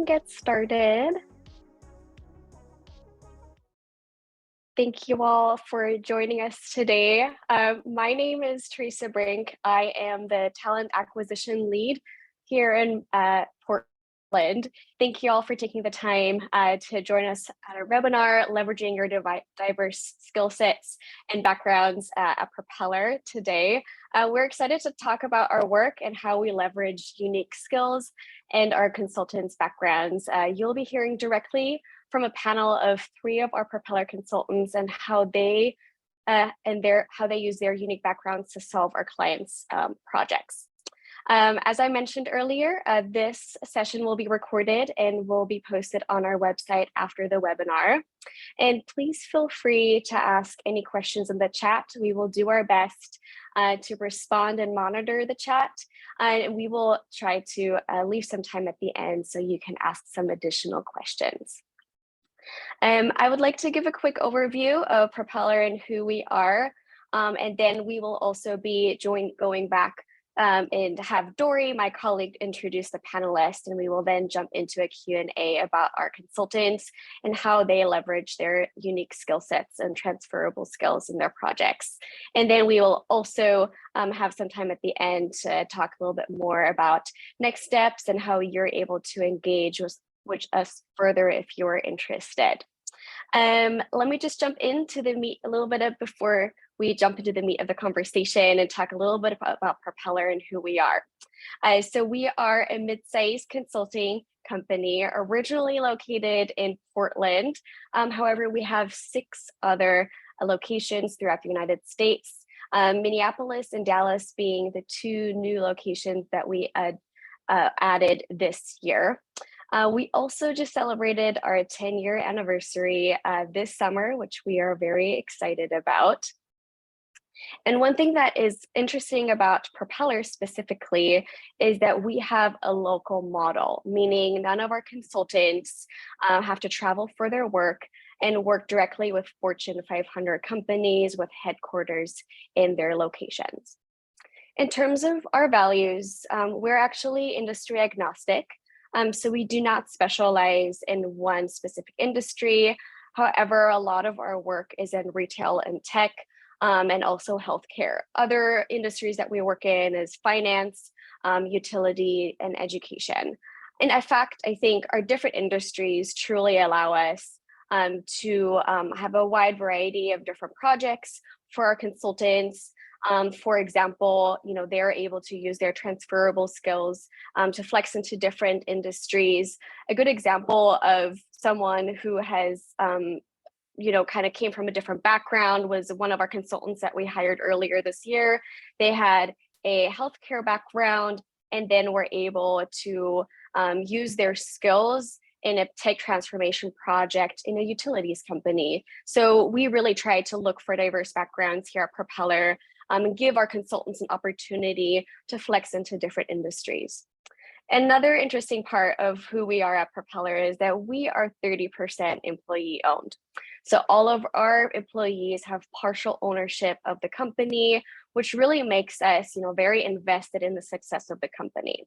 Get started. Thank you all for joining us today. My name is Teresa Brink. I am the talent acquisition lead here in Portland. Thank you all for taking the time to join us at our webinar, Leveraging Your Diverse Skill Sets and Backgrounds at Propeller today. We're excited to talk about our work and how we leverage unique skills and our consultants' backgrounds. You'll be hearing directly from a panel of 3 of our Propeller consultants and how they use their unique backgrounds to solve our clients' projects. As I mentioned earlier, this session will be recorded and will be posted on our website after the webinar. And please feel free to ask any questions in the chat. We will do our best to respond and monitor the chat. And we will try to leave some time at the end so you can ask some additional questions. I would like to give a quick overview of Propeller and who we are, and then we will also be going back and have Dory, my colleague, introduce the panelists, and we will then jump into a Q&A about our consultants and how they leverage their unique skill sets and transferable skills in their projects. And then we will also have some time at the end to talk a little bit more about next steps and how you're able to engage with us further if you're interested. Let me just jump into the meat a little bit before we jump into the meat of the conversation and talk a little bit about Propeller and who we are. So we are a mid-sized consulting company originally located in Portland. However, we have 6 other locations throughout the United States, Minneapolis and Dallas being the 2 new locations that we added this year. We also just celebrated our 10-year anniversary this summer, which we are very excited about. And one thing that is interesting about Propeller specifically is that we have a local model, meaning none of our consultants have to travel for their work and work directly with Fortune 500 companies with headquarters in their locations. In terms of our values, we're actually industry agnostic. So we do not specialize in one specific industry. However, a lot of our work is in retail and tech, and also healthcare. Other industries that we work in is finance, utility, and education. And in fact, I think our different industries truly allow us to have a wide variety of different projects for our consultants. For example, they're able to use their transferable skills to flex into different industries. A good example of someone who has, kind of came from a different background was one of our consultants that we hired earlier this year. They had a healthcare background and then were able to use their skills in a tech transformation project in a utilities company. So we really try to look for diverse backgrounds here at Propeller and give our consultants an opportunity to flex into different industries. Another interesting part of who we are at Propeller is that we are 30% employee owned. So all of our employees have partial ownership of the company, which really makes us, very invested in the success of the company.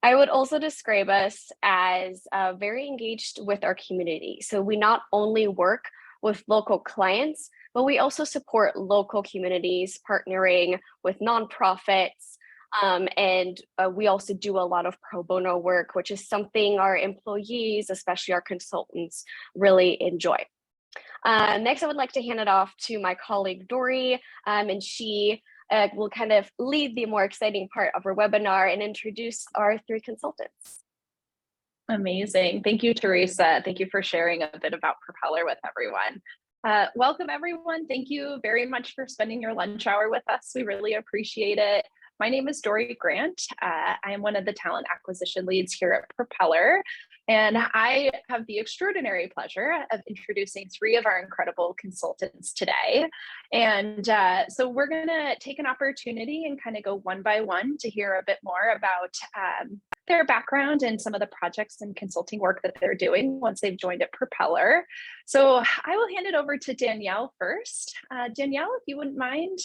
I would also describe us as very engaged with our community. So we not only work with local clients, but we also support local communities, partnering with nonprofits, and we also do a lot of pro bono work, which is something our employees, especially our consultants, really enjoy. Next, I would like to hand it off to my colleague, Dory, and she will kind of lead the more exciting part of our webinar and introduce our 3 consultants. Amazing. Thank you, Teresa. Thank you for sharing a bit about Propeller with everyone. Welcome, everyone. Thank you very much for spending your lunch hour with us. We really appreciate it. My name is Dory Grant. I am one of the talent acquisition leads here at Propeller, and I have the extraordinary pleasure of introducing 3 of our incredible consultants today. And so we're going to take an opportunity and kind of go one by one to hear a bit more about their background and some of the projects and consulting work that they're doing once they've joined at Propeller. So I will hand it over to Danielle first. Danielle, if you wouldn't mind,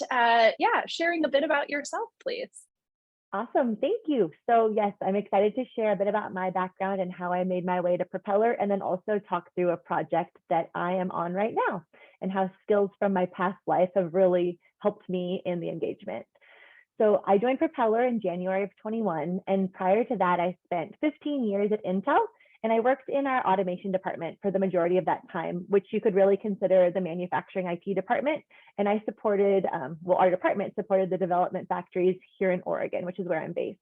sharing a bit about yourself, please. Awesome, thank you. So yes, I'm excited to share a bit about my background and how I made my way to Propeller, and then also talk through a project that I am on right now and how skills from my past life have really helped me in the engagement. So I joined Propeller in January of 21, and prior to that, I spent 15 years at Intel, and I worked in our automation department for the majority of that time, which you could really consider the manufacturing IT department. And I supported, well, our department supported the development factories here in Oregon, which is where I'm based.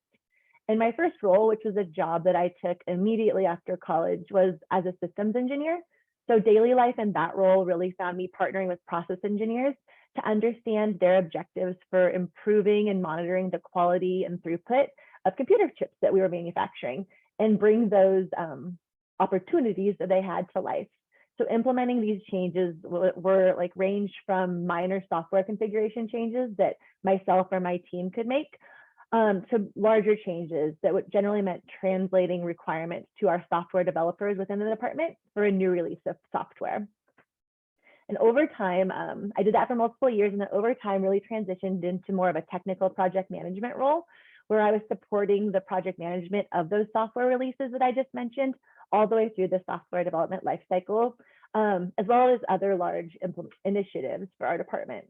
And my first role, which was a job that I took immediately after college, was as a systems engineer. So daily life in that role really found me partnering with process engineers to understand their objectives for improving and monitoring the quality and throughput of computer chips that we were manufacturing and bring those opportunities that they had to life. So implementing these changes were like ranged from minor software configuration changes that myself or my team could make to larger changes that would generally meant translating requirements to our software developers within the department for a new release of software. And over time, I did that for multiple years, and then over time really transitioned into more of a technical project management role, where I was supporting the project management of those software releases that I just mentioned, all the way through the software development lifecycle, as well as other large initiatives for our department.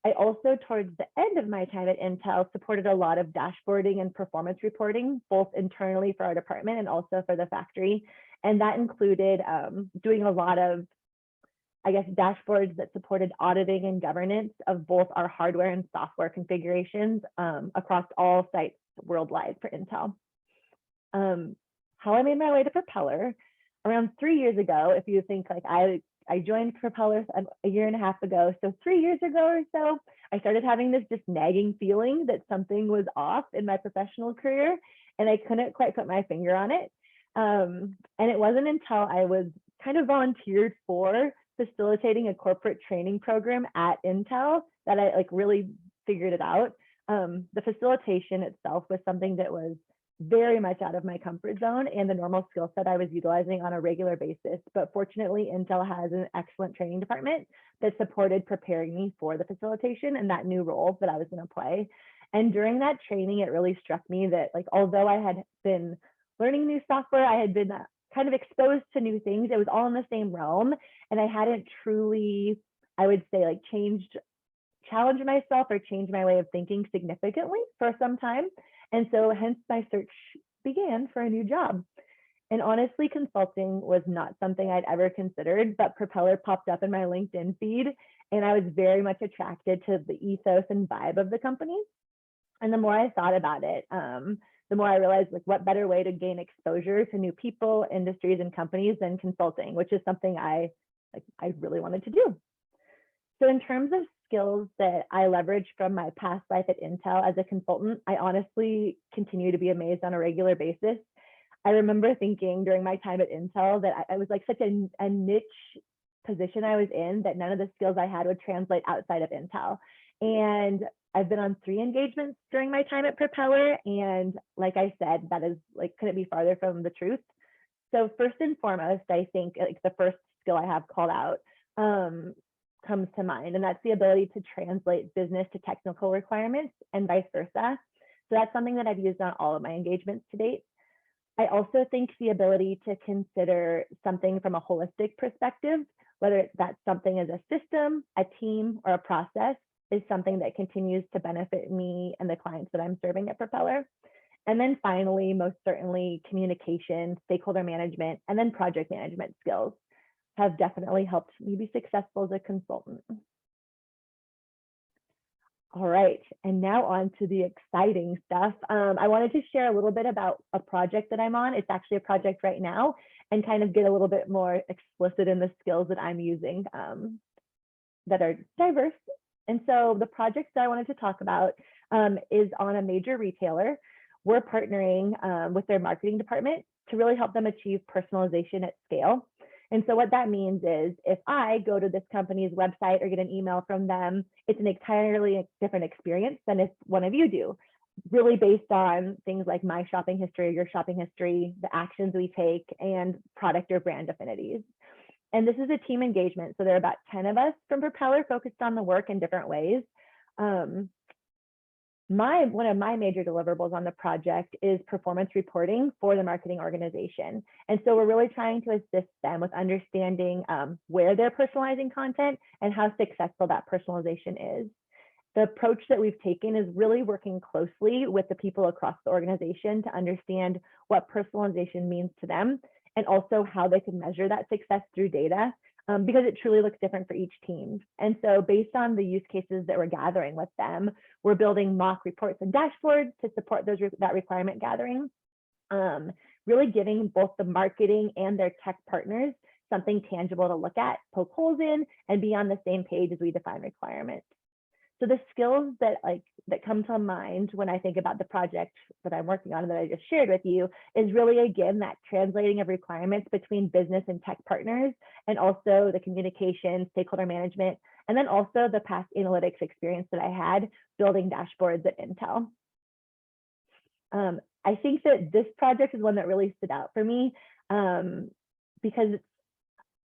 I also, towards the end of my time at Intel, supported a lot of dashboarding and performance reporting, both internally for our department and also for the factory. And that included doing a lot of, I guess, dashboards that supported auditing and governance of both our hardware and software configurations across all sites worldwide for Intel. How I made my way to Propeller, around 3 years ago, if you think like I joined Propeller a year and a half ago. So 3 years ago or so, I started having this just nagging feeling that something was off in my professional career, and I couldn't quite put my finger on it. And it wasn't until I was kind of volunteered for facilitating a corporate training program at Intel that I like really figured it out. The facilitation itself was something that was very much out of my comfort zone and the normal skill set I was utilizing on a regular basis. But fortunately, Intel has an excellent training department that supported preparing me for the facilitation and that new role that I was going to play. And during that training, it really struck me that like, although I had been learning new software, I had been kind of exposed to new things. It was all in the same realm. And I hadn't truly, I would say, like challenged myself or changed my way of thinking significantly for some time. And so hence my search began for a new job. And honestly, consulting was not something I'd ever considered, but Propeller popped up in my LinkedIn feed, and I was very much attracted to the ethos and vibe of the company. And the more I thought about it, the more I realized like what better way to gain exposure to new people, industries, and companies than consulting, which is something I really wanted to do. So in terms of skills that I leverage from my past life at Intel as a consultant, I honestly continue to be amazed on a regular basis. I remember thinking during my time at Intel that I was like such a niche position I was in that none of the skills I had would translate outside of Intel. And I've been on 3 engagements during my time at Propeller. And like I said, that is like, couldn't be farther from the truth. So first and foremost, I think like the first skill I have called out comes to mind, and that's the ability to translate business to technical requirements and vice versa. So that's something that I've used on all of my engagements to date. I also think the ability to consider something from a holistic perspective, whether that's something as a system, a team, or a process, is something that continues to benefit me and the clients that I'm serving at Propeller. And then finally, most certainly, communication, stakeholder management, and then project management skills have definitely helped me be successful as a consultant. All right, and now on to the exciting stuff. I wanted to share a little bit about a project that I'm on. It's actually a project right now, and kind of get a little bit more explicit in the skills that I'm using that are diverse. And so the project that I wanted to talk about is on a major retailer. We're partnering with their marketing department to really help them achieve personalization at scale. And so what that means is if I go to this company's website or get an email from them, it's an entirely different experience than if one of you do, really based on things like my shopping history, your shopping history, the actions we take, and product or brand affinities. And this is a team engagement. So there are about 10 of us from Propeller focused on the work in different ways. one of my major deliverables on the project is performance reporting for the marketing organization. And so we're really trying to assist them with understanding where they're personalizing content and how successful that personalization is. The approach that we've taken is really working closely with the people across the organization to understand what personalization means to them and also how they can measure that success through data. Because it truly looks different for each team. And so based on the use cases that we're gathering with them, we're building mock reports and dashboards to support that requirement gathering, really giving both the marketing and their tech partners something tangible to look at, poke holes in, and be on the same page as we define requirements. So the skills that come to mind when I think about the project that I'm working on that I just shared with you is really, again, that translating of requirements between business and tech partners, and also the communication, stakeholder management, and then also the past analytics experience that I had building dashboards at Intel. I think that this project is one that really stood out for me because,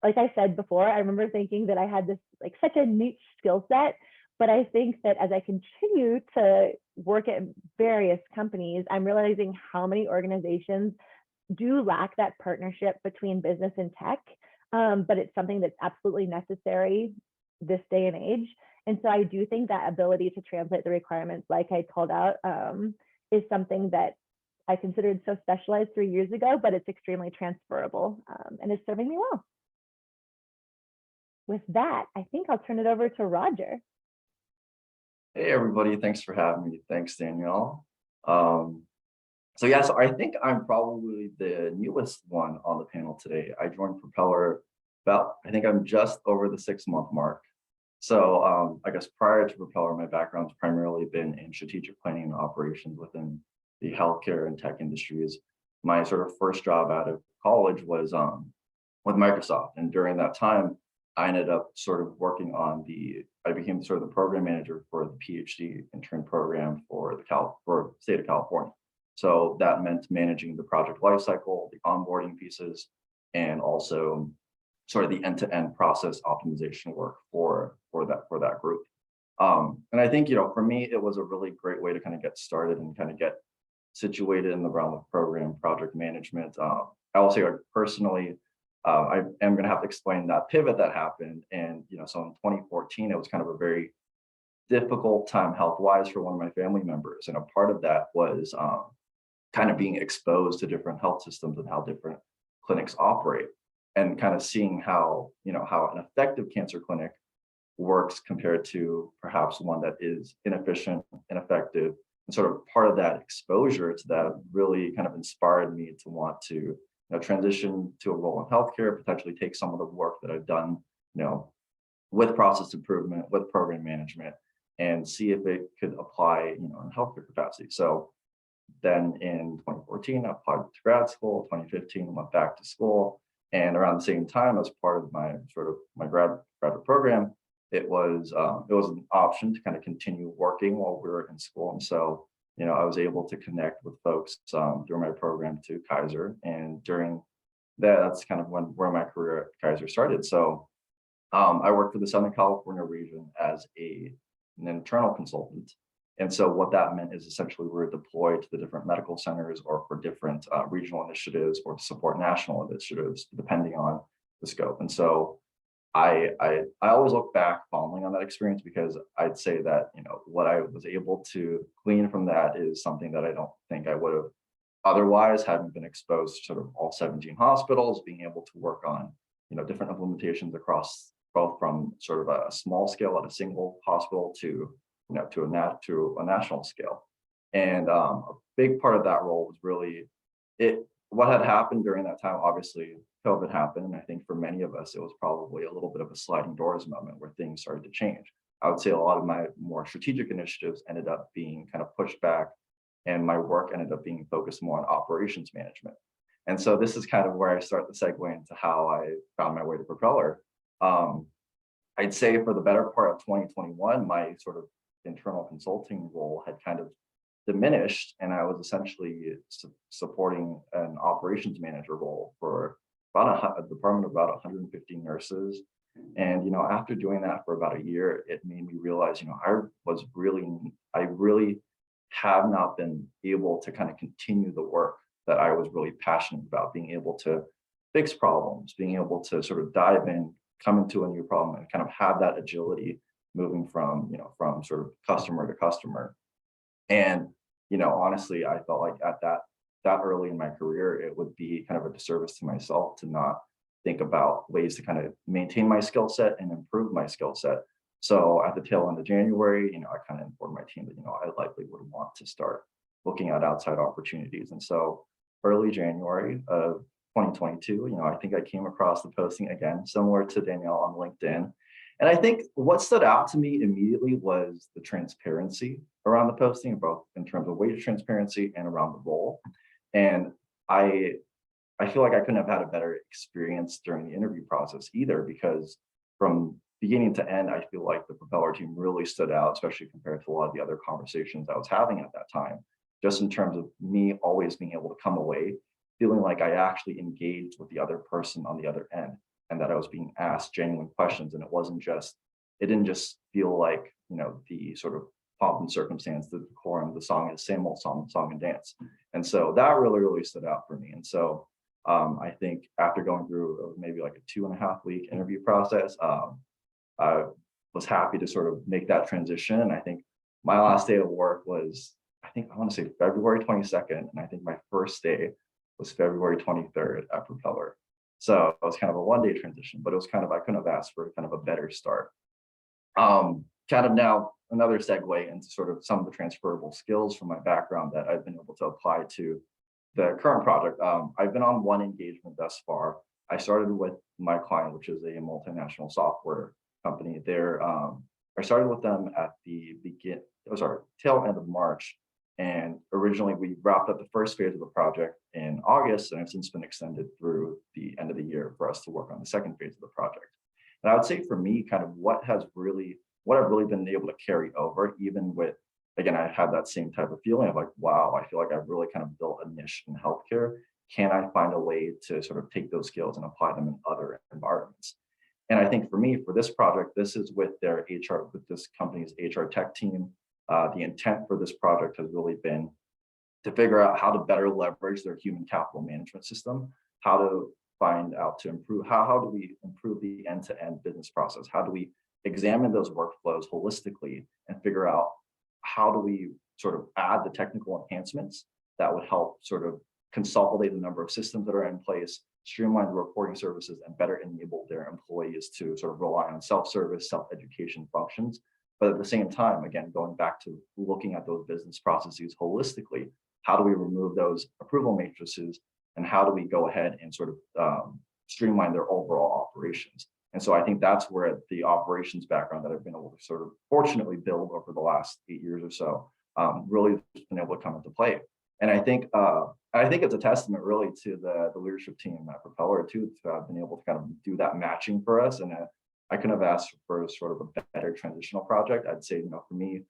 like I said before, I remember thinking that I had this such a niche skill set. But I think that as I continue to work at various companies, I'm realizing how many organizations do lack that partnership between business and tech, but it's something that's absolutely necessary this day and age. And so I do think that ability to translate the requirements, like I called out, is something that I considered so specialized 3 years ago, but it's extremely transferable and is serving me well. With that, I think I'll turn it over to Roger. Hey everybody, thanks for having me. Thanks, Danielle. So I think I'm probably the newest one on the panel today. I joined Propeller I think I'm just over the 6-month mark. So I guess prior to Propeller, my background's primarily been in strategic planning and operations within the healthcare and tech industries. My sort of first job out of college was with Microsoft. And during that time, I ended up sort of working on I became sort of the program manager for the PhD intern program for the state of California. So that meant managing the project lifecycle, the onboarding pieces, and also sort of the end-to-end process optimization work for that group. And I think, for me, it was a really great way to kind of get started and kind of get situated in the realm of program project management. I will say, personally, I am going to have to explain that pivot that happened. And, so in 2014, it was kind of a very difficult time health-wise for one of my family members. And a part of that was kind of being exposed to different health systems and how different clinics operate, and kind of seeing how an effective cancer clinic works compared to perhaps one that is inefficient, ineffective. And sort of part of that exposure to that really kind of inspired me to want to transition to a role in healthcare, potentially take some of the work that I've done, with process improvement, with program management, and see if it could apply, in healthcare capacity. So then in 2014, I applied to grad school. 2015, went back to school, and around the same time, as part of my graduate program, it was an option to kind of continue working while we were in school, and so. I was able to connect with folks through my program to Kaiser, and during that's kind of where my career at Kaiser started. So I worked for the Southern California region as an internal consultant, and so what that meant is essentially we were deployed to the different medical centers or for different regional initiatives or to support national initiatives, depending on the scope. And so I always look back fondly on that experience, because I'd say that what I was able to glean from that is something that I don't think I would have otherwise, having been exposed to sort of all 17 hospitals, being able to work on different implementations across both from sort of a small scale at a single hospital to a national scale. And a big part of that role was really what had happened during that time. Obviously, COVID happened, and I think for many of us, it was probably a little bit of a sliding doors moment where things started to change. I would say a lot of my more strategic initiatives ended up being kind of pushed back, and my work ended up being focused more on operations management. And so this is kind of where I start the segue into how I found my way to Propeller. I'd say for the better part of 2021, my sort of internal consulting role had kind of diminished, and I was essentially supporting an operations manager role for about a department of about 150 nurses. And after doing that for about a year, it made me realize I really have not been able to kind of continue the work that I was really passionate about, being able to fix problems, being able to sort of dive in, come into a new problem and kind of have that agility moving from, from sort of customer to customer. And, honestly, I felt like at that early in my career, it would be kind of a disservice to myself to not think about ways to kind of maintain my skill set and improve my skill set. So at the tail end of January, I kind of informed my team that, I likely would want to start looking at outside opportunities. And so early January of 2022, I think I came across the posting again, similar to Danielle on LinkedIn. And I think what stood out to me immediately was the transparency around the posting, both in terms of wage transparency and around the role. And I feel like I couldn't have had a better experience during the interview process either, because from beginning to end, I feel like the Propeller team really stood out, especially compared to a lot of the other conversations I was having at that time, just in terms of me always being able to come away feeling like I actually engaged with the other person on the other end, and that I was being asked genuine questions. And it didn't just feel like, the sort of pomp and circumstance, the decorum, the song is same old song and dance. And so that really, really stood out for me. And so I think after going through maybe like a 2.5 week interview process, I was happy to sort of make that transition. And I think my last day of work was, I want to say February 22nd. And I think my first day was February 23rd at Propeller. So it was kind of a 1-day transition, but it was kind of, I couldn't have asked for kind of a better start. Kind of now another segue into sort of some of the transferable skills from my background that I've been able to apply to the current project. I've been on one engagement thus far. I started with my client, which is a multinational software company. I started with them at the tail end of March. And originally we wrapped up the first phase of the project in August, and it's since been extended through the end of the year for us to work on the second phase of the project. And I would say for me, kind of what I've really been able to carry over, even with, again, I had that same type of feeling of like, wow, I feel like I've really kind of built a niche in healthcare. Can I find a way to sort of take those skills and apply them in other environments? And I think for me, for this project, this is with their HR, with this company's HR tech team. The intent for this project has really been to figure out how to better leverage their human capital management system, how to find out to improve, how do we improve the end-to-end business process? How do we examine those workflows holistically and figure out how do we sort of add the technical enhancements that would help sort of consolidate the number of systems that are in place, streamline the reporting services, and better enable their employees to sort of rely on self-service, self-education functions. But at the same time, again, going back to looking at those business processes holistically, how do we remove those approval matrices, and how do we go ahead and sort of streamline their overall operations? And so I think that's where the operations background that I've been able to sort of fortunately build over the last 8 years or so really been able to come into play. And I think it's a testament really to the leadership team at Propeller too, to have been able to kind of do that matching for us. And I couldn't have asked for sort of a better transitional project. I'd say, for me,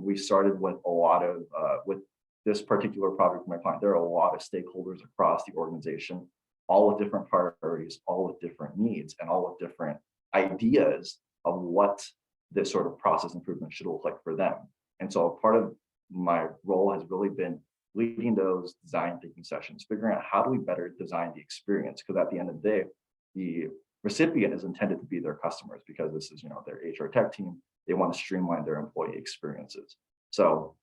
we started with a lot of, with this particular project for my client, there are a lot of stakeholders across the organization, all with different priorities, all with different needs, and all with different ideas of what this sort of process improvement should look like for them. And so part of my role has really been leading those design thinking sessions, figuring out how do we better design the experience? Because at the end of the day, the recipient is intended to be their customers, because this is, their HR tech team. They want to streamline their employee experiences. So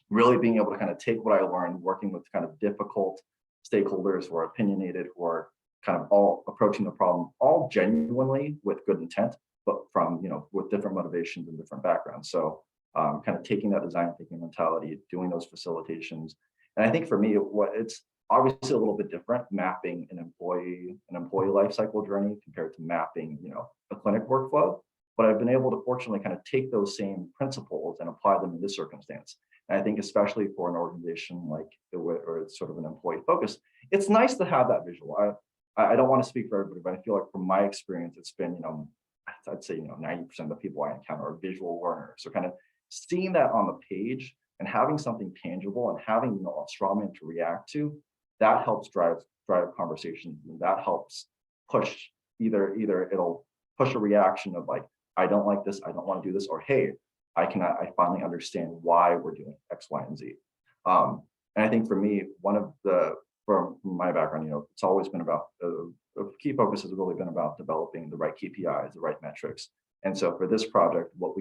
really being able to kind of take what I learned working with kind of difficult stakeholders who are opinionated, who are kind of all approaching the problem, all genuinely with good intent, but from, with different motivations and different backgrounds. So kind of taking that design thinking mentality, doing those facilitations. And I think for me, it's obviously a little bit different mapping an employee life cycle journey compared to mapping, a clinic workflow. But I've been able to fortunately kind of take those same principles and apply them in this circumstance. And I think especially for an organization like, or it's sort of an employee focus, it's nice to have that visual. I don't want to speak for everybody, but I feel like from my experience, it's been, I'd say, 90% of the people I encounter are visual learners. So kind of seeing that on the page and having something tangible and having, a straw man to react to, that helps drive conversations, and that helps push either it'll push a reaction of like, I don't like this, I don't want to do this, or hey, I finally understand why we're doing X, Y, and Z. And I think for me, from my background, it's always been about a key focus has really been about developing the right KPIs, the right metrics. And so for this project, what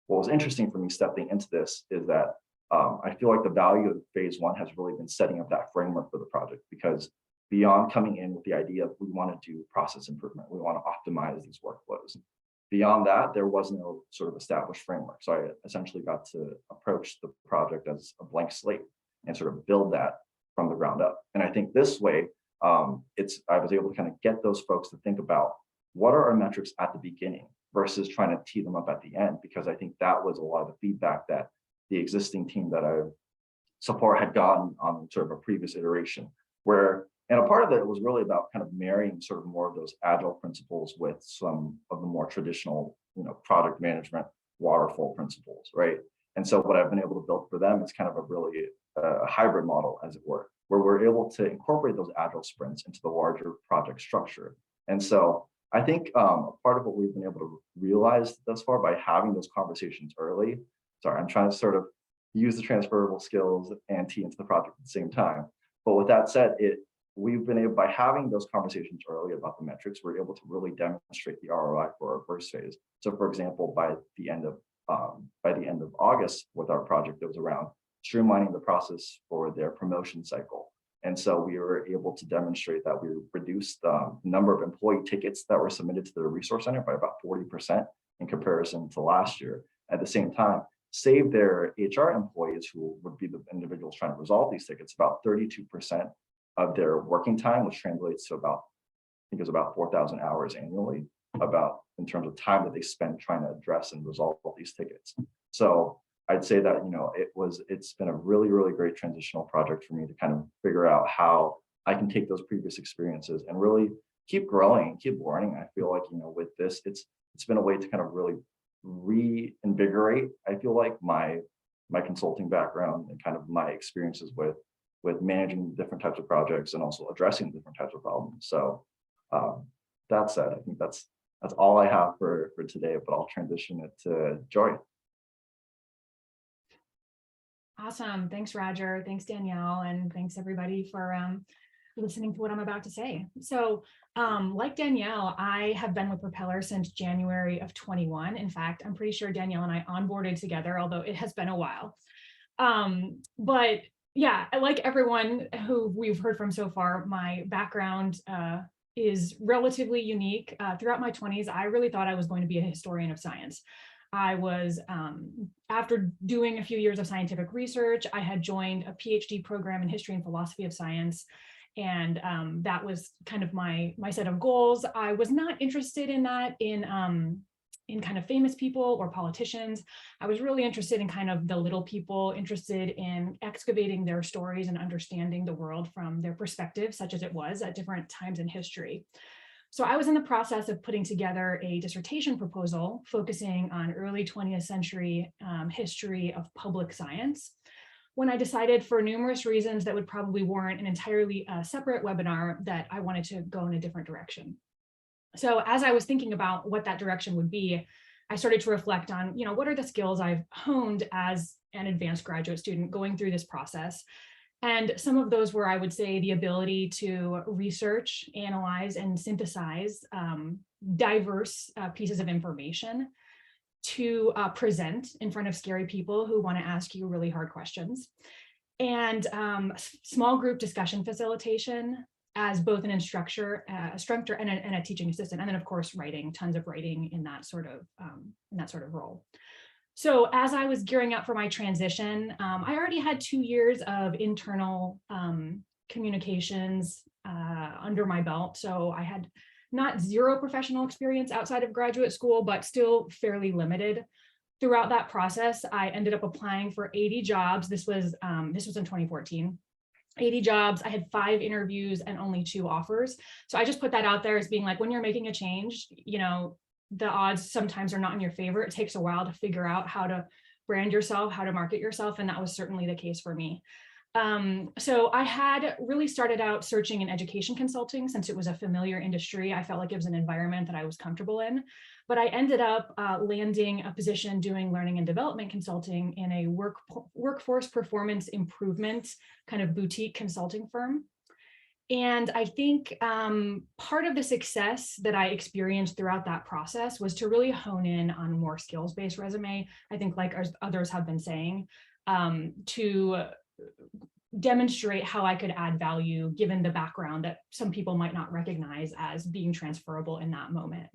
was interesting for me stepping into this is that I feel like the value of phase one has really been setting up that framework for the project, because beyond coming in with the idea of we want to do process improvement, we want to optimize these workflows. Beyond that, there was no sort of established framework. So I essentially got to approach the project as a blank slate and sort of build that from the ground up. And I think this way, I was able to kind of get those folks to think about what are our metrics at the beginning versus trying to tee them up at the end, because I think that was a lot of the feedback that the existing team that I support had gotten on sort of a previous iteration, and a part of it was really about kind of marrying sort of more of those agile principles with some of the more traditional, product management waterfall principles, right? And so what I've been able to build for them is kind of a really hybrid model, as it were, where we're able to incorporate those agile sprints into the larger project structure. And so I think part of what we've been able to realize thus far by having those conversations early, I'm trying to sort of use the transferable skills and tee into the project at the same time. But with that said, we've been able, by having those conversations early about the metrics, we're able to really demonstrate the ROI for our first phase. So for example, by the end of August with our project, it was around streamlining the process for their promotion cycle. And so we were able to demonstrate that we reduced the number of employee tickets that were submitted to the resource center by about 40% in comparison to last year. At the same time, save their HR employees, who would be the individuals trying to resolve these tickets, about 32% of their working time, which translates to about, I think it's about 4,000 hours annually, in terms of time that they spend trying to address and resolve all these tickets. So I'd say that, it's been a really, really great transitional project for me to kind of figure out how I can take those previous experiences and really keep growing, keep learning. I feel like, with this, it's been a way to kind of really reinvigorate, I feel like, my consulting background and kind of my experiences with managing different types of projects and also addressing different types of problems. So that said, I think that's all I have for today, but I'll transition it to Joy. Awesome. Thanks, Roger. Thanks, Danielle. And thanks everybody for listening to what I'm about to say. So like Danielle, I have been with Propeller since January of 21. In fact, I'm pretty sure Danielle and I onboarded together, although it has been a while. But yeah, like everyone who we've heard from so far, my background is relatively unique. Throughout my 20s, I really thought I was going to be a historian of science. I was, after doing a few years of scientific research, I had joined a PhD program in history and philosophy of science. And that was kind of my set of goals. I was not interested in that in kind of famous people or politicians. I was really interested in kind of the little people, interested in excavating their stories and understanding the world from their perspective, such as it was at different times in history. So I was in the process of putting together a dissertation proposal focusing on early 20th century history of public science, when I decided, for numerous reasons that would probably warrant an entirely separate webinar, that I wanted to go in a different direction. So as I was thinking about what that direction would be, I started to reflect on, what are the skills I've honed as an advanced graduate student going through this process. And some of those were, I would say, the ability to research, analyze, and synthesize diverse pieces of information, to present in front of scary people who want to ask you really hard questions, and small group discussion facilitation as both an instructor and a teaching assistant, and then of course writing, tons of writing in that sort of role. So as I was gearing up for my transition, I already had 2 years of internal communications under my belt. So I had not zero professional experience outside of graduate school, but still fairly limited. Throughout that process, I ended up applying for 80 jobs. This was in 2014. 80 jobs. I had 5 interviews and only 2 offers. So I just put that out there as being like, when you're making a change, the odds sometimes are not in your favor. It takes a while to figure out how to brand yourself, how to market yourself. And that was certainly the case for me. So I had really started out searching in education consulting since it was a familiar industry. I felt like it was an environment that I was comfortable in, but I ended up landing a position doing learning and development consulting in a workforce performance improvement kind of boutique consulting firm. And I think part of the success that I experienced throughout that process was to really hone in on more skills-based resume. I think, like others have been saying, to demonstrate how I could add value given the background that some people might not recognize as being transferable in that moment.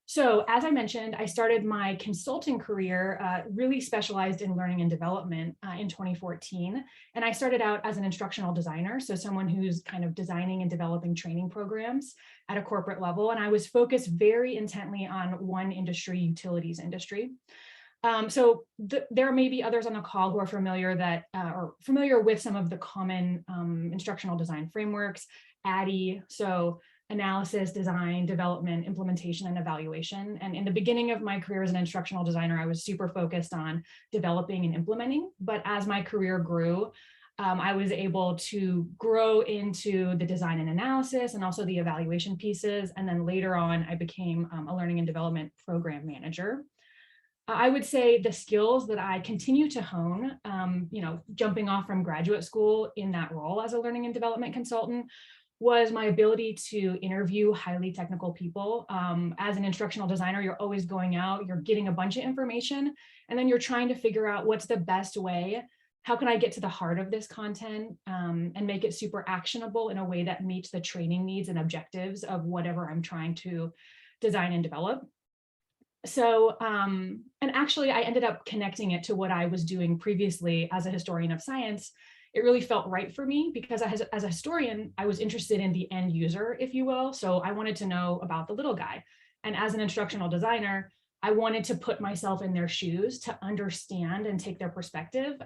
So as I mentioned, I started my consulting career really specialized in learning and development in 2014. And I started out as an instructional designer, so someone who's kind of designing and developing training programs at a corporate level. And I was focused very intently on one industry, utilities industry. There may be others on the call who are familiar familiar with some of the common instructional design frameworks, ADDIE, so analysis, design, development, implementation, and evaluation. And in the beginning of my career as an instructional designer, I was super focused on developing and implementing. But as my career grew, I was able to grow into the design and analysis and also the evaluation pieces. And then later on, I became a learning and development program manager. I would say the skills that I continue to hone, jumping off from graduate school in that role as a learning and development consultant, was my ability to interview highly technical people. As an instructional designer, you're always going out, you're getting a bunch of information, and then you're trying to figure out what's the best way. How can I get to the heart of this content and make it super actionable in a way that meets the training needs and objectives of whatever I'm trying to design and develop? So, and actually I ended up connecting it to what I was doing previously as a historian of science. It really felt right for me because as a historian, I was interested in the end user, if you will. So I wanted to know about the little guy. And as an instructional designer, I wanted to put myself in their shoes to understand and take their perspective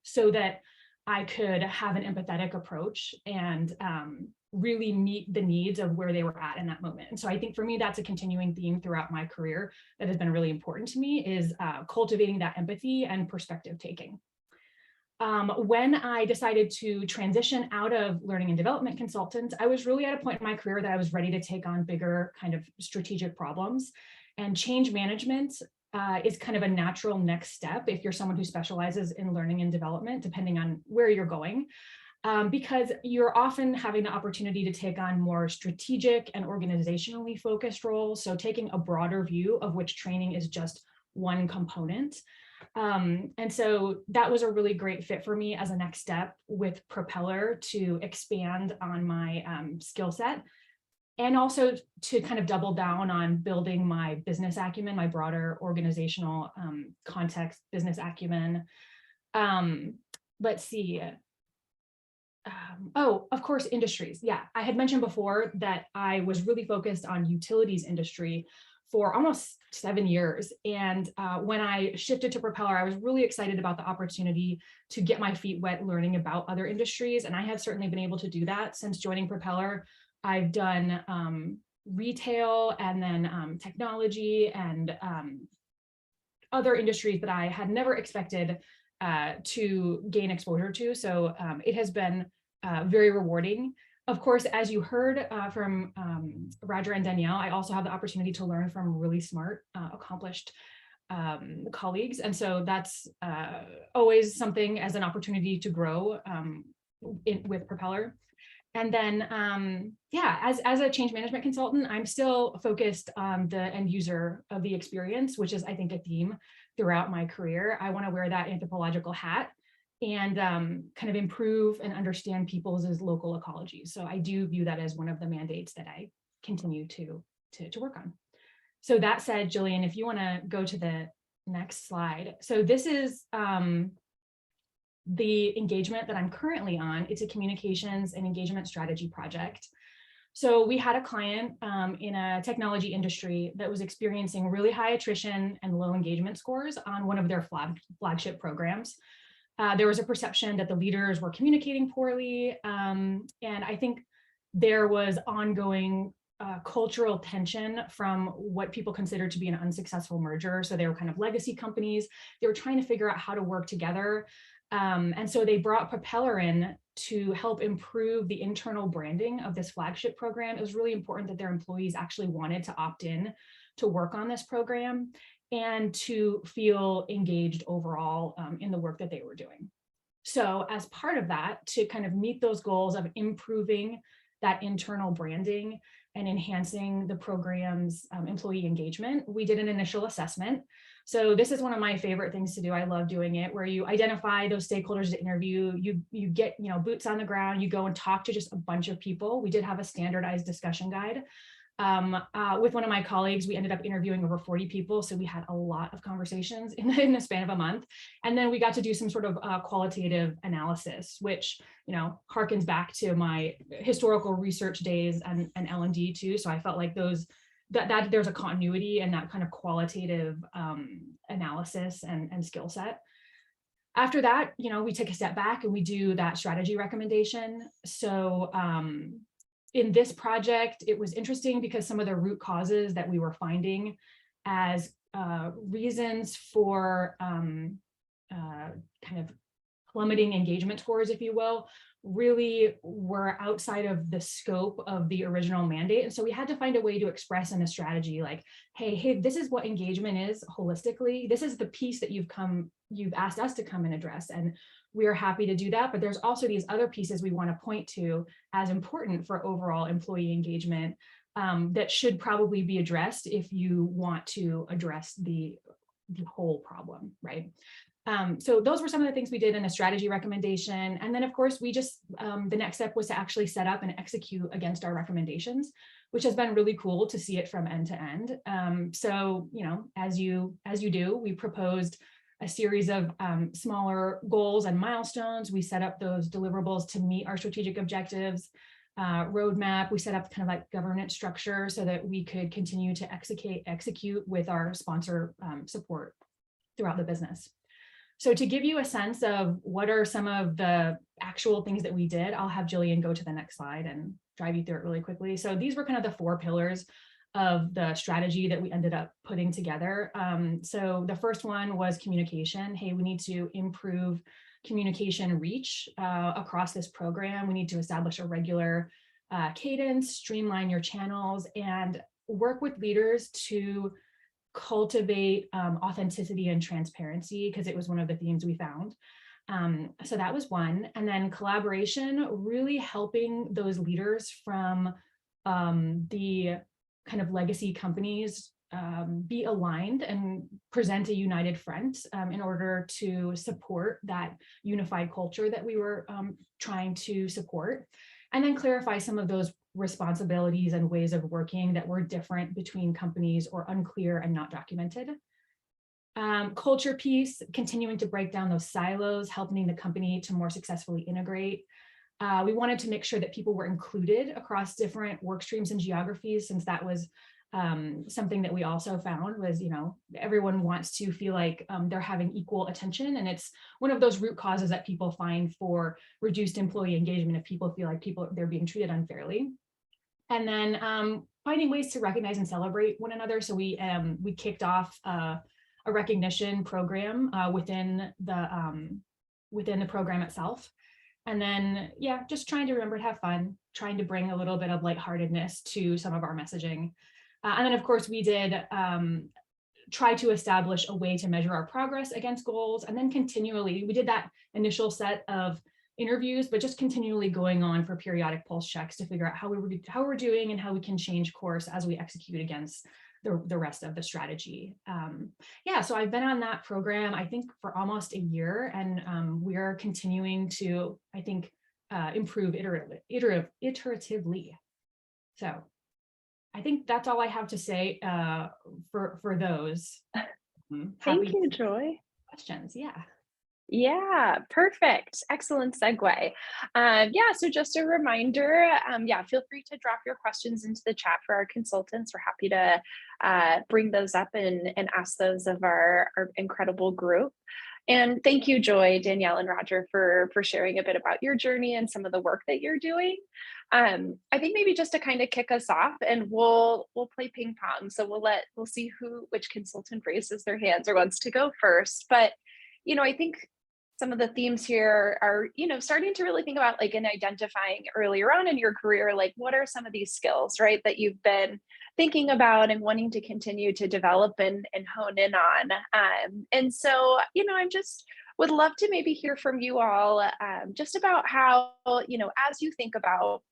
so that I could have an empathetic approach and really meet the needs of where they were at in that moment. And so I think for me, that's a continuing theme throughout my career that has been really important to me is cultivating that empathy and perspective taking. When I decided to transition out of learning and development consultant, I was really at a point in my career that I was ready to take on bigger kind of strategic problems. And change management is kind of a natural next step if you're someone who specializes in learning and development, depending on where you're going, because you're often having the opportunity to take on more strategic and organizationally focused roles. So taking a broader view of which training is just one component. And so that was a really great fit for me as a next step with Propeller to expand on my skill set and also to kind of double down on building my business acumen, my broader organizational context, business acumen. Let's see. Oh, of course, industries. Yeah, I had mentioned before that I was really focused on utilities industry for almost 7 years. And when I shifted to Propeller, I was really excited about the opportunity to get my feet wet learning about other industries. And I have certainly been able to do that since joining Propeller. I've done retail and then technology and other industries that I had never expected to gain exposure to. So it has been very rewarding. Of course, as you heard from Roger and Danielle, I also have the opportunity to learn from really smart, accomplished colleagues. And so that's always something as an opportunity to grow with Propeller. And then, yeah, as a change management consultant, I'm still focused on the end user of the experience, which is, I think, a theme throughout my career. I want to wear that anthropological hat and kind of improve and understand people's local ecologies. So I do view that as one of the mandates that I continue to work on. So that said, Jillian, if you want to go to the next slide. So this is the engagement that I'm currently on. It's a communications and engagement strategy project. So we had a client in a technology industry that was experiencing really high attrition and low engagement scores on one of their flagship programs. There was a perception that the leaders were communicating poorly. And I think there was ongoing cultural tension from what people considered to be an unsuccessful merger. So they were kind of legacy companies. They were trying to figure out how to work together. And so they brought Propeller in to help improve the internal branding of this flagship program. It was really important that their employees actually wanted to opt in to work on this program and to feel engaged overall in the work that they were doing. So as part of that, to kind of meet those goals of improving that internal branding and enhancing the program's employee engagement, we did an initial assessment. So this is one of my favorite things to do. I love doing it, where you identify those stakeholders to interview, you get, boots on the ground, you go and talk to just a bunch of people. We did have a standardized discussion guide. With one of my colleagues, we ended up interviewing over 40 people. So we had a lot of conversations in the span of a month. And then we got to do some sort of qualitative analysis, which, harkens back to my historical research days and L&D too. So I felt like that there's a continuity and that kind of qualitative analysis and skill set. After that, we take a step back and we do that strategy recommendation. So in this project, it was interesting because some of the root causes that we were finding as reasons for kind of plummeting engagement scores, if you will, really were outside of the scope of the original mandate. And so we had to find a way to express in a strategy like, hey, this is what engagement is holistically. This is the piece that you've asked us to come and address. And we are happy to do that. But there's also these other pieces we want to point to as important for overall employee engagement that should probably be addressed if you want to address the whole problem, right? So those were some of the things we did in a strategy recommendation. And then of course, we just, the next step was to actually set up and execute against our recommendations, which has been really cool to see it from end to end. So, as you do, we proposed a series of smaller goals and milestones. We set up those deliverables to meet our strategic objectives. Roadmap, we set up kind of like governance structure so that we could continue to execute with our sponsor support throughout the business. So to give you a sense of what are some of the actual things that we did, I'll have Jillian go to the next slide and drive you through it really quickly. So these were kind of the 4 pillars of the strategy that we ended up putting together. So the first one was communication. Hey, we need to improve communication reach across this program. We need to establish a regular cadence, streamline your channels, and work with leaders to cultivate authenticity and transparency, because it was one of the themes we found. So that was one. And then collaboration, really helping those leaders from the kind of legacy companies be aligned and present a united front in order to support that unified culture that we were trying to support. And then clarify some of those responsibilities and ways of working that were different between companies or unclear and not documented. Culture piece, continuing to break down those silos, helping the company to more successfully integrate. We wanted to make sure that people were included across different work streams and geographies, since that was something that we also found was, everyone wants to feel like they're having equal attention. And it's one of those root causes that people find for reduced employee engagement, if people feel like they're being treated unfairly. And then finding ways to recognize and celebrate one another. So we kicked off a recognition program within the program itself. And then, just trying to remember to have fun, trying to bring a little bit of lightheartedness to some of our messaging. And then, of course, we did try to establish a way to measure our progress against goals. And then continually, we did that initial set of interviews, but just continually going on for periodic pulse checks to figure out how we're doing and how we can change course as we execute against the rest of the strategy. So I've been on that program, I think, for almost a year, and we're continuing to, I think, improve iteratively. So I think that's all I have to say for those. Thank you, Joy. Questions, Yeah, perfect. Excellent segue. So just a reminder, feel free to drop your questions into the chat for our consultants. We're happy to bring those up and ask those of our incredible group. And thank you, Joy, Danielle, and Roger for sharing a bit about your journey and some of the work that you're doing. I think maybe just to kind of kick us off, and we'll play ping pong. So we'll see which consultant raises their hands or wants to go first. But I think some of the themes here are, starting to really think about like in identifying earlier on in your career, like what are some of these skills, right, that you've been thinking about and wanting to continue to develop and hone in on. And so, I just would love to maybe hear from you all just about how, as you think about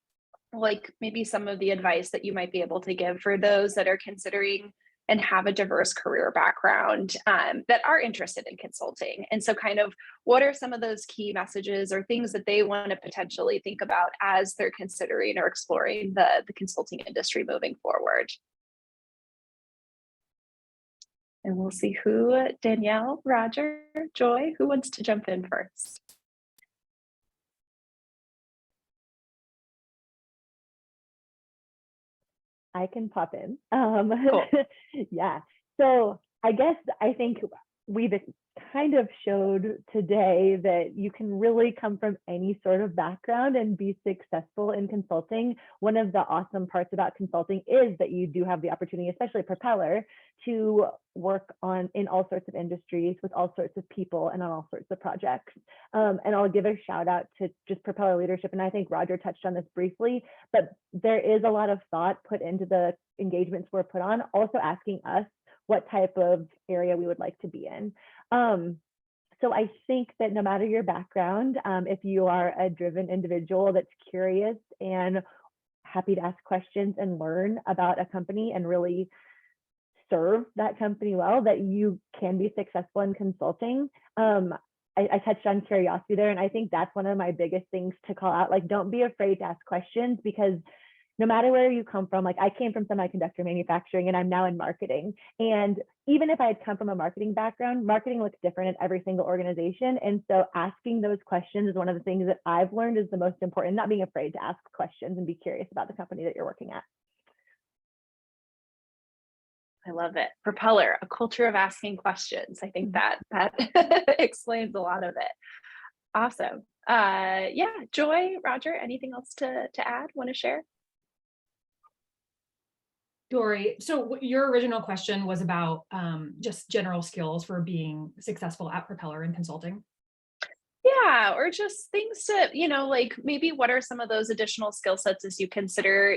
like maybe some of the advice that you might be able to give for those that are considering and have a diverse career background that are interested in consulting. And so kind of what are some of those key messages or things that they want to potentially think about as they're considering or exploring the consulting industry moving forward? And we'll see who, Danielle, Roger, Joy, who wants to jump in first? I can pop in. Cool. Yeah. So I think we've kind of showed today that you can really come from any sort of background and be successful in consulting. One of the awesome parts about consulting is that you do have the opportunity, especially Propeller, to work in all sorts of industries with all sorts of people and on all sorts of projects. And I'll give a shout out to just Propeller leadership. And I think Roger touched on this briefly, but there is a lot of thought put into the engagements we're put on, also asking us what type of area we would like to be in. So I think that no matter your background, if you are a driven individual that's curious and happy to ask questions and learn about a company and really serve that company well, that you can be successful in consulting. I touched on curiosity there, and I think that's one of my biggest things to call out. Like, don't be afraid to ask questions, because no matter where you come from, like I came from semiconductor manufacturing and I'm now in marketing. And even if I had come from a marketing background, marketing looks different in every single organization. And so asking those questions is one of the things that I've learned is the most important, not being afraid to ask questions and be curious about the company that you're working at. I love it. Propeller, a culture of asking questions. I think that explains a lot of it. Awesome. Yeah, Joy, Roger, anything else to add? Want to share? Dory, so your original question was about just general skills for being successful at Propeller in consulting. Yeah, or just things to, like maybe what are some of those additional skill sets as you consider,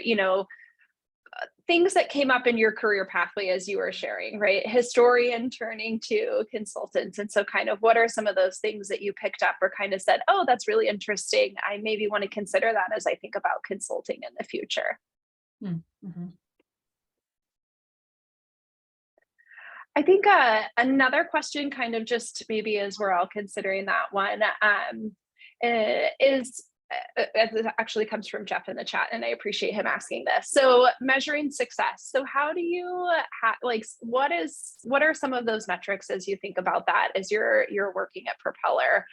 things that came up in your career pathway as you were sharing, right? Historian turning to consultant. And so kind of what are some of those things that you picked up or kind of said, oh, that's really interesting. I maybe want to consider that as I think about consulting in the future. Mm-hmm. I think another question kind of just maybe as we're all considering that one is it actually comes from Jeff in the chat, and I appreciate him asking this. So measuring success. So how do you what are some of those metrics as you think about that as you're working at Propeller?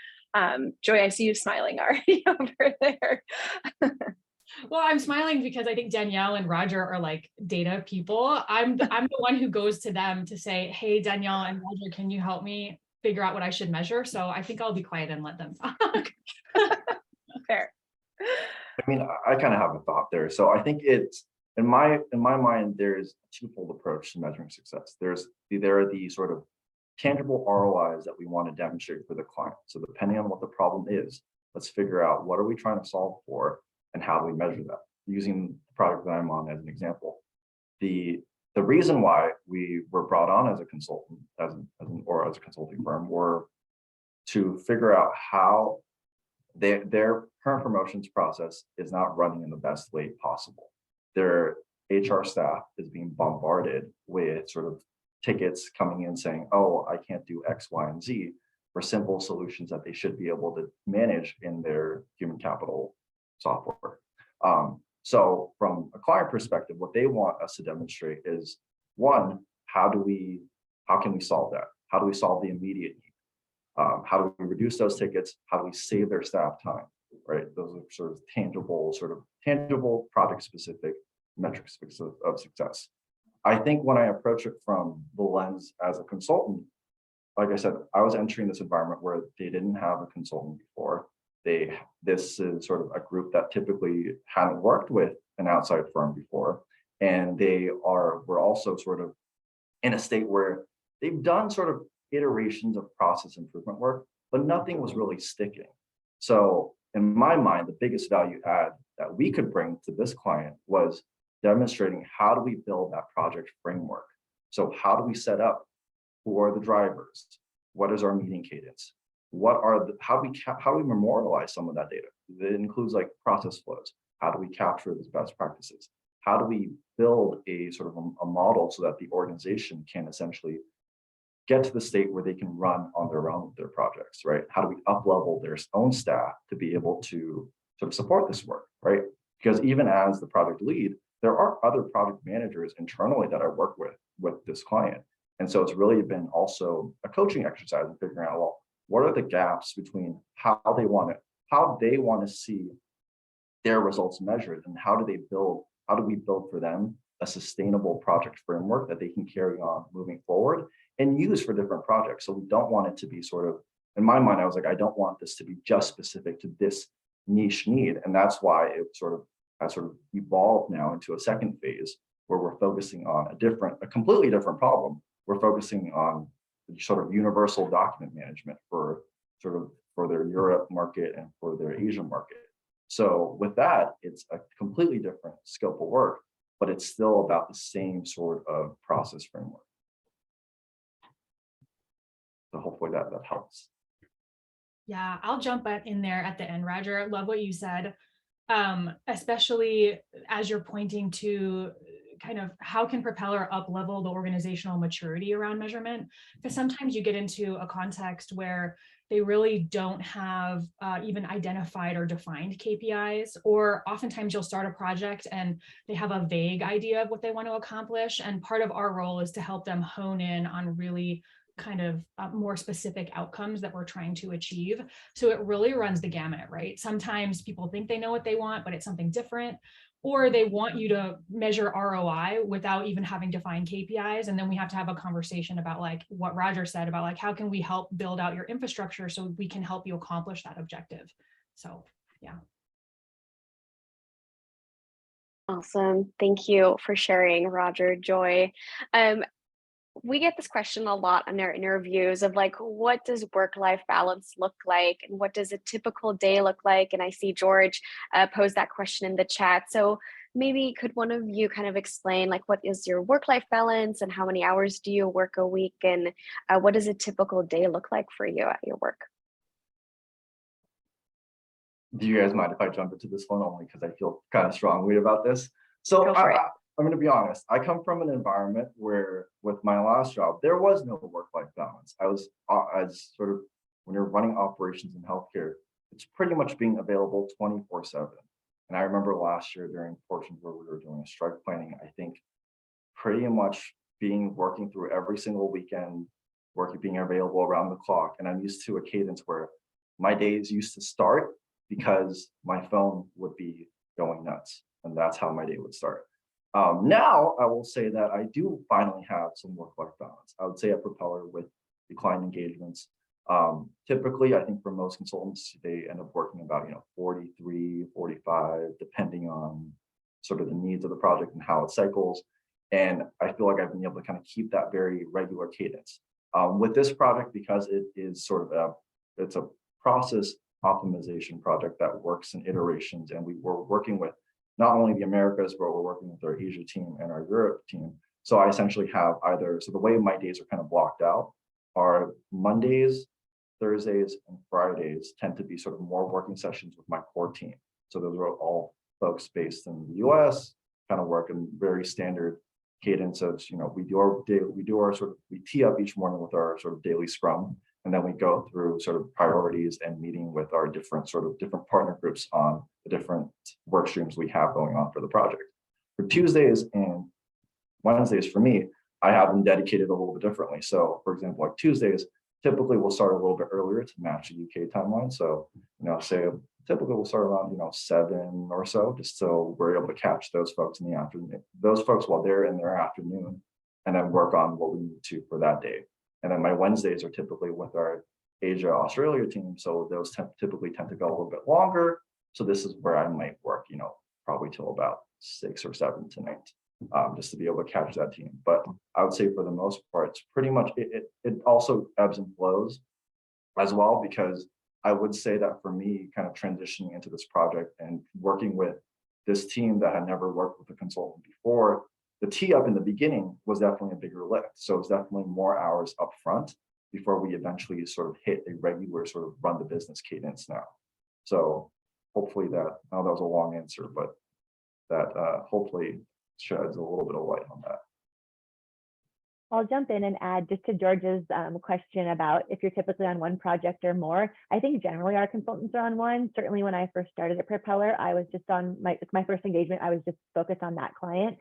Joy, I see you smiling already over there. Well, I'm smiling because I think Danielle and Roger are like data people. I'm the one who goes to them to say, hey, Danielle and Roger, can you help me figure out what I should measure? So I think I'll be quiet and let them talk. Fair. I mean, I kind of have a thought there. So I think it's in my mind, there's a twofold approach to measuring success. There are the sort of tangible ROIs that we want to demonstrate for the client. So depending on what the problem is, let's figure out what are we trying to solve for and how do we measure that. Using the project that I'm on as an example, the reason why we were brought on as a consultant, as a consulting firm, were to figure out how their current promotions process is not running in the best way possible. Their HR staff is being bombarded with sort of tickets coming in saying, oh, I can't do X, Y, and Z for simple solutions that they should be able to manage in their human capital software. So from a client perspective, what they want us to demonstrate is, one, how can we solve that? How do we solve the immediate need? How do we reduce those tickets? How do we save their staff time? Right? Those are sort of tangible project specific metrics of success. I think when I approach it from the lens as a consultant, like I said, I was entering this environment where they didn't have a consultant before. This is sort of a group that typically hadn't worked with an outside firm before, and we're also sort of in a state where they've done sort of iterations of process improvement work, but nothing was really sticking. So in my mind, the biggest value add that we could bring to this client was demonstrating how do we build that project framework. So how do we set up for the drivers? What is our meeting cadence? How do we memorialize some of that data? It includes like process flows. How do we capture these best practices? How do we build a sort of a model so that the organization can essentially get to the state where they can run on their own with their projects, right? How do we up-level their own staff to be able to sort of support this work, right? Because even as the project lead, there are other project managers internally that I work with this client. And so it's really been also a coaching exercise in figuring out, well, what are the gaps between how they want to see their results measured, and how do we build for them a sustainable project framework that they can carry on moving forward and use for different projects. So we don't want it to be sort of, in my mind, I was like, I don't want this to be just specific to this niche need. And that's why it has evolved now into a second phase where we're focusing on a completely different problem. We're focusing on sort of universal document management for their Europe market and for their Asian market. So with that, it's a completely different scope of work, but it's still about the same sort of process framework. So hopefully that helps. Yeah, I'll jump in there at the end, Roger. I love what you said, especially as you're pointing to kind of how can Propeller up-level the organizational maturity around measurement? Because sometimes you get into a context where they really don't have even identified or defined KPIs, or oftentimes you'll start a project and they have a vague idea of what they want to accomplish. And part of our role is to help them hone in on really kind of more specific outcomes that we're trying to achieve. So it really runs the gamut, right? Sometimes people think they know what they want, but it's something different. Or they want you to measure ROI without even having defined KPIs. And then we have to have a conversation about like what Roger said about like, how can we help build out your infrastructure so we can help you accomplish that objective? So, yeah. Awesome. Thank you for sharing, Roger, Joy. We get this question a lot in our interviews of like, what does work-life balance look like? And what does a typical day look like? And I see George pose that question in the chat. So maybe could one of you kind of explain like, what is your work-life balance and how many hours do you work a week? And what does a typical day look like for you at your work? Do you guys mind if I jump into this one, only because I feel kind of strongly about this? So Go for it. I'm going to be honest. I come from an environment where, with my last job, there was no work-life balance. I was as sort of, when you're running operations in healthcare, it's pretty much being available 24/7. And I remember last year during portions where we were doing strike planning, I think pretty much working through every single weekend, being available around the clock. And I'm used to a cadence where my days used to start because my phone would be going nuts, and that's how my day would start. Now, I will say that I do finally have some work-life balance. I would say at Propeller with the client engagements, typically, I think for most consultants, they end up working about 43, 45, depending on sort of the needs of the project and how it cycles. And I feel like I've been able to kind of keep that very regular cadence. With this project, because it is sort of it's a process optimization project that works in iterations, and we were working with not only the Americas, but we're working with our Asia team and our Europe team. So I essentially have so the way my days are kind of blocked out are Mondays, Thursdays, and Fridays tend to be sort of more working sessions with my core team. So those are all folks based in the US, kind of work in very standard cadence of, we tee up each morning with our sort of daily scrum. And then we go through sort of priorities and meeting with our different partner groups on the different work streams we have going on for the project. For Tuesdays and Wednesdays, for me, I have them dedicated a little bit differently. So for example, like Tuesdays, typically we'll start a little bit earlier to match the UK timeline. So, say typically we'll start around, 7 or so, just so we're able to catch those folks in the afternoon, those folks while they're in their afternoon, and then work on what we need to for that day. And then my Wednesdays are typically with our Asia, Australia team. So those typically tend to go a little bit longer. So this is where I might work, probably till about 6 or 7 tonight, just to be able to catch that team. But I would say for the most part, it's pretty much, it also ebbs and flows. as well, because I would say that for me, kind of transitioning into this project and working with this team that had never worked with a consultant before, the tee up in the beginning was definitely a bigger lift. So it's definitely more hours up front before we eventually sort of hit a regular sort of run the business cadence now. So hopefully that, I know that was a long answer, but that hopefully sheds a little bit of light on that. I'll jump in and add just to George's question about if you're typically on one project or more. I think generally our consultants are on one. Certainly when I first started at Propeller, I was just on my first engagement, I was just focused on that client.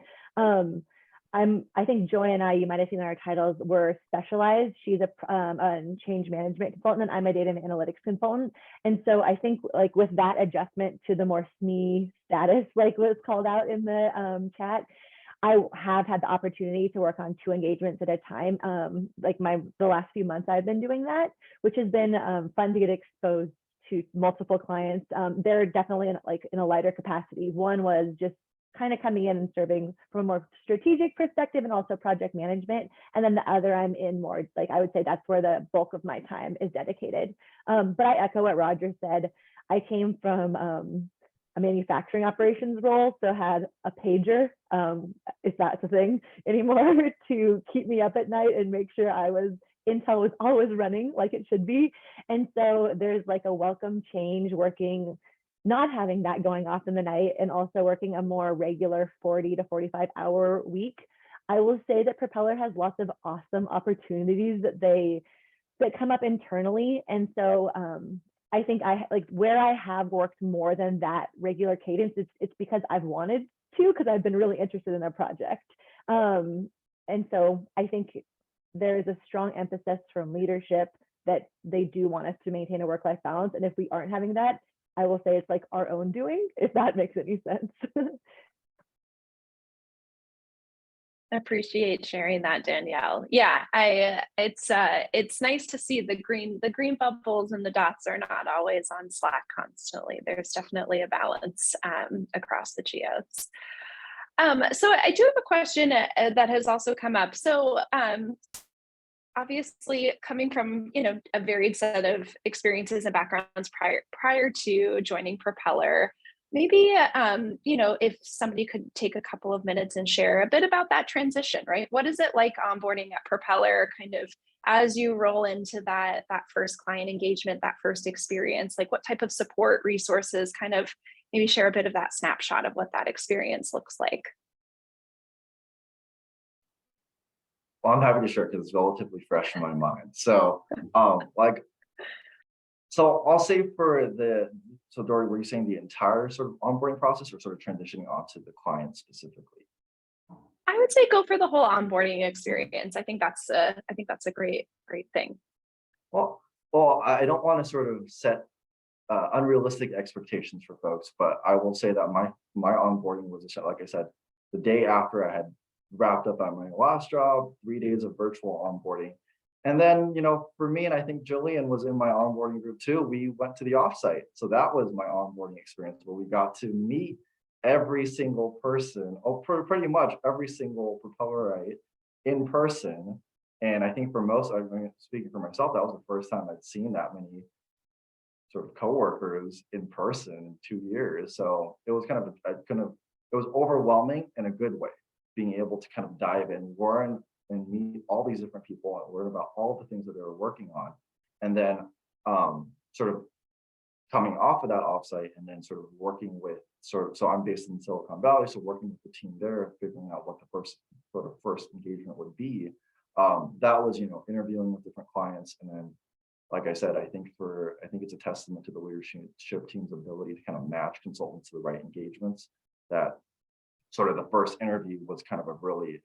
I think Joy and I, you might have seen in our titles, were specialized. She's a change management consultant, and I'm a data and analytics consultant. And so I think like with that adjustment to the more SME status, like was called out in the chat, I have had the opportunity to work on 2 engagements at a time. Like the last few months I've been doing that, which has been fun to get exposed to multiple clients. They're definitely in a lighter capacity. One was just kind of coming in and serving from a more strategic perspective and also project management. And then the other I'm in more, like I would say that's where the bulk of my time is dedicated. But I echo what Roger said. I came from a manufacturing operations role, so had a pager, if that's a thing anymore, to keep me up at night and make sure Intel was always running like it should be. And so there's like a welcome change working, not having that going off in the night, and also working a more regular 40 to 45 hour week. I will say that Propeller has lots of awesome opportunities that come up internally. And so I think where I have worked more than that regular cadence, it's because I've wanted to, because I've been really interested in their project. And so I think there's a strong emphasis from leadership that they do want us to maintain a work-life balance. And if we aren't having that, I will say it's like our own doing, if that makes any sense. I appreciate sharing that, Danielle. Yeah, it's nice to see the green bubbles and the dots are not always on Slack constantly. There's definitely a balance across the geos. So I do have a question that has also come up. So obviously coming from a varied set of experiences and backgrounds prior to joining Propeller, maybe if somebody could take a couple of minutes and share a bit about that transition, right? What is it like onboarding at Propeller, kind of as you roll into that first client engagement, that first experience? Like what type of support resources, kind of maybe share a bit of that snapshot of what that experience looks like. Well, I'm happy to share because it's relatively fresh in my mind. So, so I'll say so Dory, were you saying the entire sort of onboarding process or sort of transitioning onto the client specifically? I would say go for the whole onboarding experience. I think that's a great thing. Well, I don't want to sort of set unrealistic expectations for folks, but I will say that my onboarding was, like I said, the day after I had wrapped up on my last job, 3 days of virtual onboarding. And then, for me, and I think Jillian was in my onboarding group too, we went to the offsite. So that was my onboarding experience where we got to meet every single person, pretty much every single Propellerite in person. And I think for most, speaking for myself, that was the first time I'd seen that many sort of coworkers in person in 2 years. So it was it was overwhelming in a good way, being able to kind of dive in, learn and meet all these different people and learn about all the things that they were working on. And then sort of coming off of that offsite and then sort of working with so I'm based in Silicon Valley, so working with the team there, figuring out what the first engagement would be. That was, interviewing with different clients. And then, like I said, I think it's a testament to the leadership team's ability to kind of match consultants to the right engagements, that sort of the first interview was kind of it really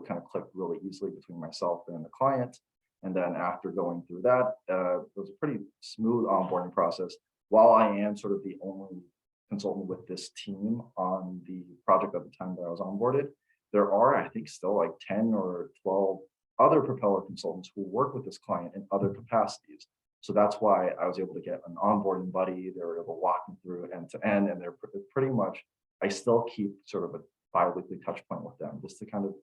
kind of clicked really easily between myself and the client. And then after going through that, it was a pretty smooth onboarding process. While I am sort of the only consultant with this team on the project at the time that I was onboarded, there are, I think, still like 10 or 12 other Propeller consultants who work with this client in other capacities. So that's why I was able to get an onboarding buddy. They were able to walk me through end to end, and they're pretty much, I still keep sort of a bi-weekly touch point with them just to kind of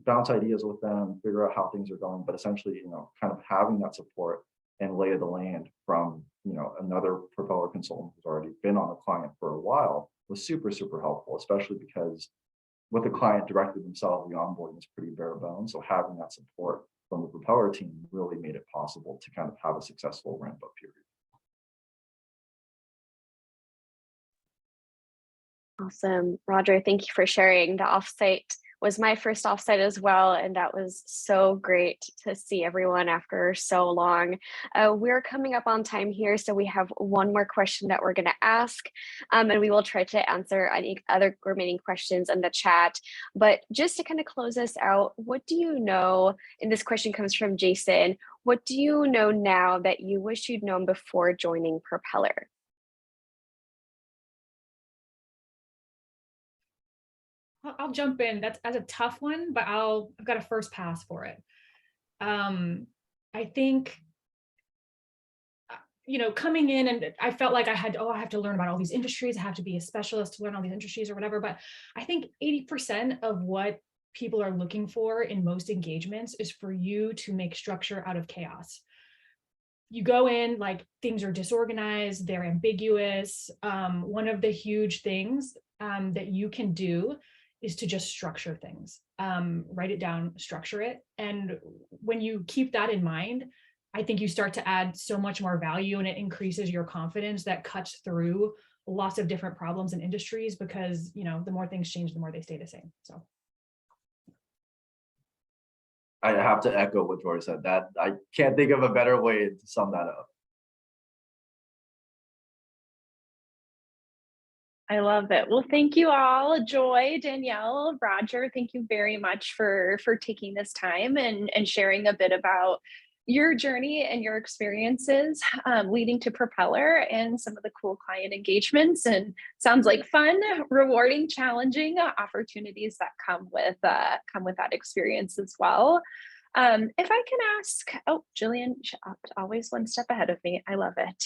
bounce ideas with them, figure out how things are going, but essentially, kind of having that support and lay of the land from, another Propeller consultant who's already been on the client for a while was super, super helpful, especially because with the client directly themselves, the onboarding is pretty bare bones. So having that support from the Propeller team really made it possible to kind of have a successful ramp up period. Awesome. Roger, thank you for sharing. The offsite was my first offsite as well, and that was so great to see everyone after so long. We're coming up on time here, so we have one more question that we're going to ask, and we will try to answer any other remaining questions in the chat. But just to kind of close us out, what do you know, and this question comes from Jason, what do you know now that you wish you'd known before joining Propeller? I'll jump in. That's a tough one, but I've got a first pass for it. I think, coming in and I felt like I have to learn about all these industries. I have to be a specialist to learn all these industries or whatever. But I think 80% of what people are looking for in most engagements is for you to make structure out of chaos. You go in like things are disorganized, they're ambiguous. One of the huge things that you can do is to just structure things, write it down, structure it. And when you keep that in mind, I think you start to add so much more value, and it increases your confidence that cuts through lots of different problems and industries, because, the more things change, the more they stay the same. So I have to echo what Joy said. That I can't think of a better way to sum that up. I love it. Well, thank you all. Joy, Danielle, Roger, thank you very much for taking this time and sharing a bit about your journey and your experiences leading to Propeller and some of the cool client engagements. And sounds like fun, rewarding, challenging opportunities that come with that experience as well. If I can ask, Jillian, always one step ahead of me. I love it.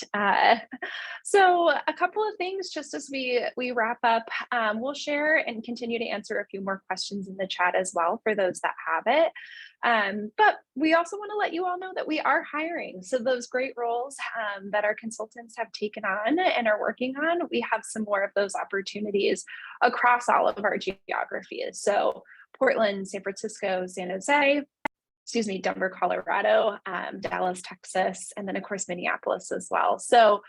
So a couple of things just as we wrap up, we'll share and continue to answer a few more questions in the chat as well for those that have it. But we also want to let you all know that we are hiring. So those great roles that our consultants have taken on and are working on, we have some more of those opportunities across all of our geographies. So Portland, San Francisco, San Jose, Denver, Colorado, Dallas, Texas, and then of course, Minneapolis as well. So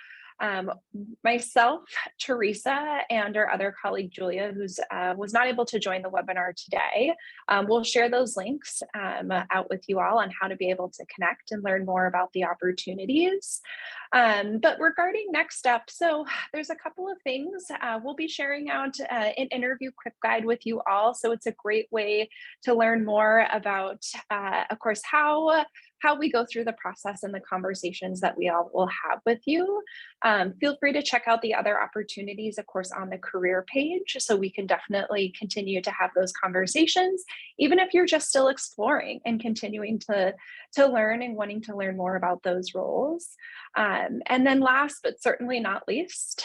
myself, Teresa, and our other colleague, Julia, who's was not able to join the webinar today, we'll share those links out with you all on how to be able to connect and learn more about the opportunities. But regarding next steps, so there's a couple of things. We'll be sharing out an interview quick guide with you all. So it's a great way to learn more about, of course, how we go through the process and the conversations that we all will have with you. Feel free to check out the other opportunities, of course, on the career page. So we can definitely continue to have those conversations, even if you're just still exploring and continuing to learn and wanting to learn more about those roles. And then last, but certainly not least,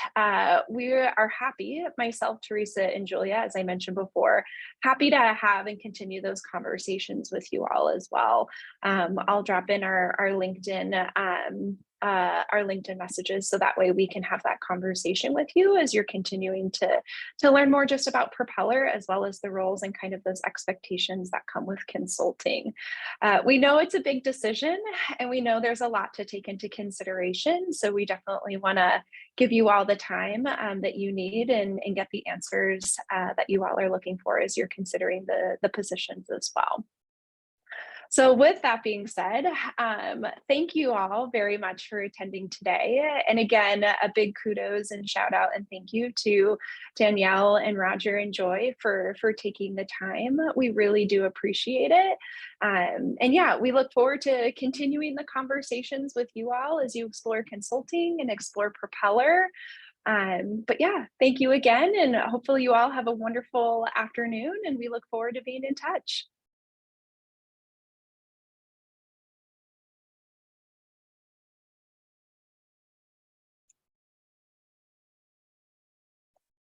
we are happy, myself, Teresa, and Julia, as I mentioned before, happy to have and continue those conversations with you all as well. I'll drop in our LinkedIn messages, so that way we can have that conversation with you as you're continuing to learn more just about Propeller, as well as the roles and kind of those expectations that come with consulting. We know it's a big decision, and we know there's a lot to take into consideration. So we definitely want to give you all the time that you need and get the answers that you all are looking for as you're considering the positions as well. So with that being said, thank you all very much for attending today. And again, a big kudos and shout out and thank you to Danielle and Roger and Joy for taking the time. We really do appreciate it. And yeah, we look forward to continuing the conversations with you all as you explore consulting and explore Propeller. But yeah, thank you again. And hopefully you all have a wonderful afternoon, and we look forward to being in touch.